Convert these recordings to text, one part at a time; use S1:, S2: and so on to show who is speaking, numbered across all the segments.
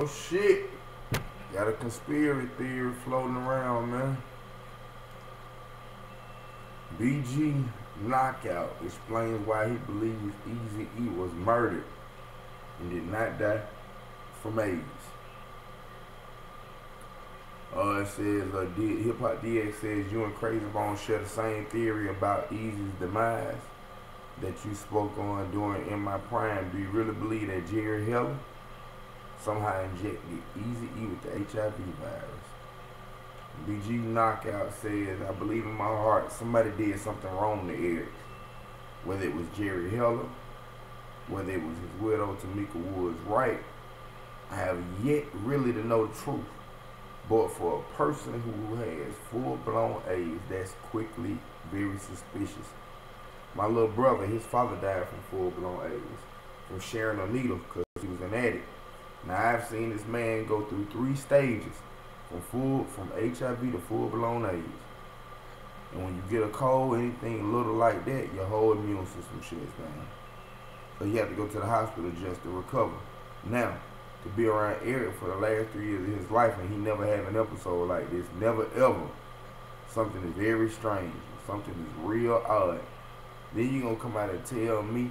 S1: shit. Got a conspiracy theory floating around, man. BG Knockout explains why he believes Eazy was murdered and did not die from AIDS. It says, Hip Hop DX says, you and Crazy Bone share the same theory about Eazy's demise that you spoke on during In My Prime. Do you really believe that Jerry Heller somehow injected Eazy with the HIV virus? BG Knockout says, I believe in my heart somebody did something wrong to Eric. Whether it was Jerry Heller, whether it was his widow Tamika Woods Wright, I have yet really to know the truth. But for a person who has full-blown AIDS, that's quickly very suspicious. My little brother, his father died from full-blown AIDS, from sharing a needle because he was an addict. Now I've seen this man go through 3 stages, from HIV to full-blown AIDS. And when you get a cold, anything little like that, your whole immune system shuts down. So you have to go to the hospital just to recover. Now, to be around Eric for the last 3 years of his life and he never had an episode like this, never ever, something is very strange. Something is real odd. Then you're going to come out and tell me,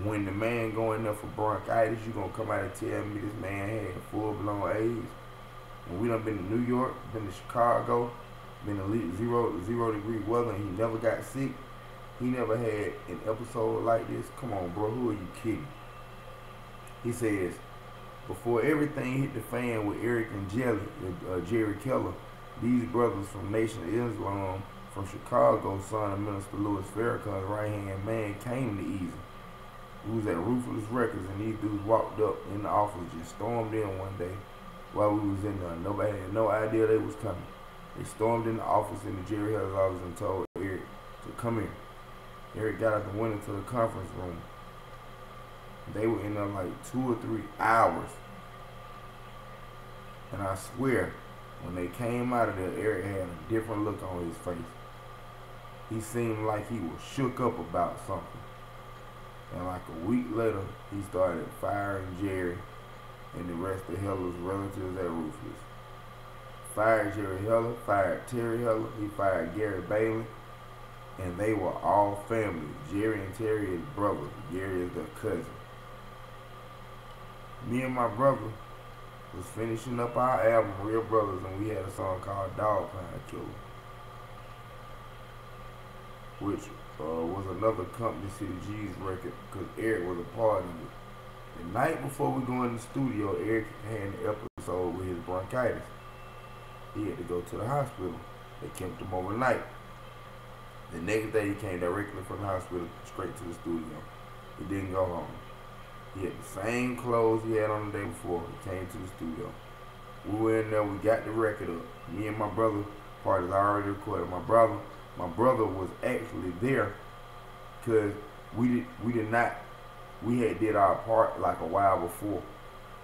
S1: when the man going there for bronchitis, you're going to come out and tell me this man had full-blown AIDS. And we done been to New York, been to Chicago, been to zero degree weather, and he never got sick. He never had an episode like this. Come on, bro, who are you kidding? He says, before everything hit the fan with Eric and Jerry Keller, these brothers from Nation of Islam from Chicago, son of Minister Louis Farrakhan's right-hand man, came to Eazy. We was at Ruthless Records, and these dudes walked up in the office, just stormed in one day while we was in there. Nobody had no idea they was coming. They stormed in the office, in the Jerry Heller's office, and told Eric to come here. Eric got out and went into the conference room. They were in there like 2 or 3 hours. And I swear, when they came out of there, Eric had a different look on his face. He seemed like he was shook up about something. And like a week later, he started firing Jerry and the rest of Heller's relatives at Ruthless. Fired Jerry Heller, fired Terry Heller, he fired Gary Bailey, and they were all family. Jerry and Terry is brothers. Gary is their cousin. Me and my brother was finishing up our album, Real Brothers, and we had a song called Dog Pound Killer, which was another Company City G's record, because Eric was a part of it. The night before we go in the studio, Eric had an episode with his bronchitis. He had to go to the hospital. They kept him overnight. The next day he came directly from the hospital straight to the studio. He didn't go home. He had the same clothes he had on the day before. He came to the studio. We were in there, we got the record up. Me and my brother, part is already recorded. My brother was actually there because we had did our part like a while before,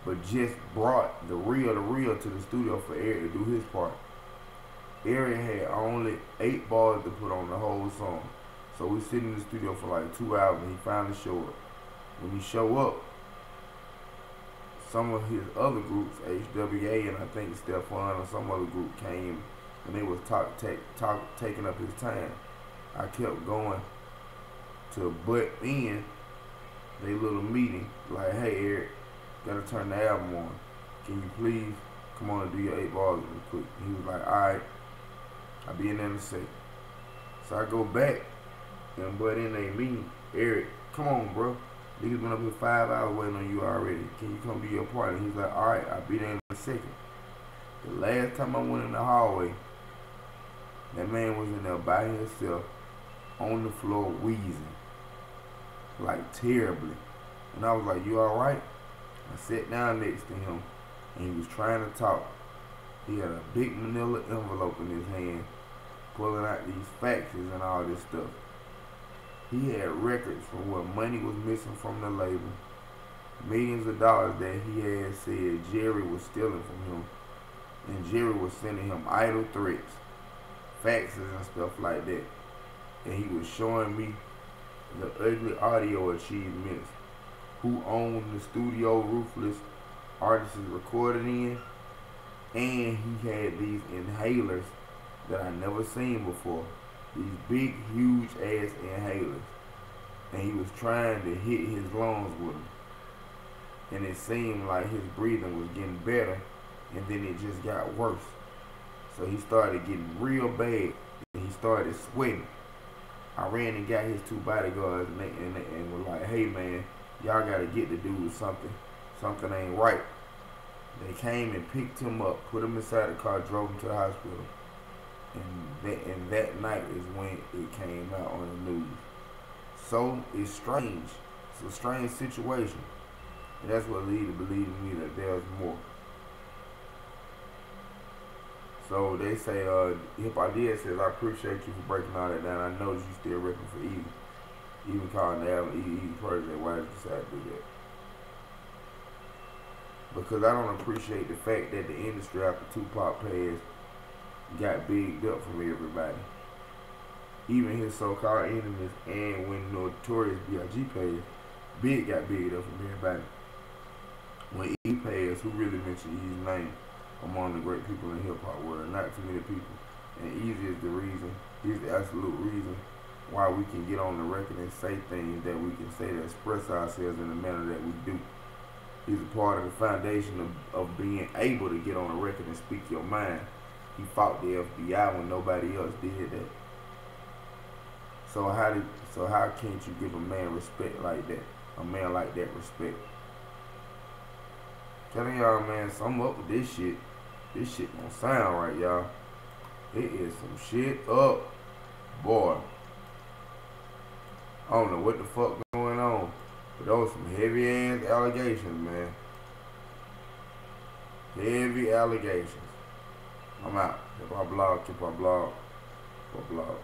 S1: but just brought the reel to the studio for Eric to do his part. Eric had only 8 bars to put on the whole song. So we sit in the studio for like 2 hours and he finally showed up. When he show up, some of his other groups, HWA and I think Stefan or some other group came and they was taking up his time. I kept going to butt in their little meeting, like, hey Eric, gotta turn the album on. Can you please come on and do your 8 bars real quick? And he was like, alright, I'll be in there in a second. So I go back and butt in their meeting. Eric, come on bro. Niggas been up here 5 hours waiting on you already. Can you come do your part? And he's like, alright, I'll be there in a second. The last time I went in the hallway, that man was in there by himself on the floor wheezing. Like terribly. And I was like, you alright? I sat down next to him and he was trying to talk. He had a big manila envelope in his hand, pulling out these faxes and all this stuff. He had records from where money was missing from the label, millions of dollars that he had said Jerry was stealing from him, and Jerry was sending him idle threats, faxes and stuff like that. And he was showing me the ugly audio achievements, who owned the studio Ruthless, artists recorded in, and he had these inhalers that I never seen before. These big, huge ass inhalers. And he was trying to hit his lungs with them. And it seemed like his breathing was getting better, and then it just got worse. So he started getting real bad, and he started sweating. I ran and got his two bodyguards, and was like, hey man, y'all gotta get the dude something. Something ain't right. They came and picked him up, put him inside the car, drove him to the hospital. And that night is when it came out on the news. So it's strange. It's a strange situation. And that's what leads to believe in me that there's more. So they say, Hip Hop Did says, I appreciate you for breaking all that down. I know that you still ripping for Eazy. Even calling the album Eazy Protege. Why did you decide to do that? Because I don't appreciate the fact that the industry after Tupac passed got bigged up from everybody. Even his so-called enemies, and when Notorious B.I.G. passed, Big got bigged up from everybody. When E passed, who really mentioned Eazy's name among the great people in hip-hop world? Not too many people. And Eazy is the reason, he's the absolute reason why we can get on the record and say things that we can say to express ourselves in the manner that we do. He's a part of the foundation of being able to get on a record and speak your mind. He fought the FBI when nobody else did that. So how can't you give a man respect like that? A man like that respect. Telling y'all, man, something up with this shit. This shit don't sound right, y'all. It is some shit up, boy. I don't know what the fuck going on, but those some heavy ass allegations, man. Heavy allegations. I'm out. Hip Hop Blog, Hip Hop Blog, Hip Hop Blog.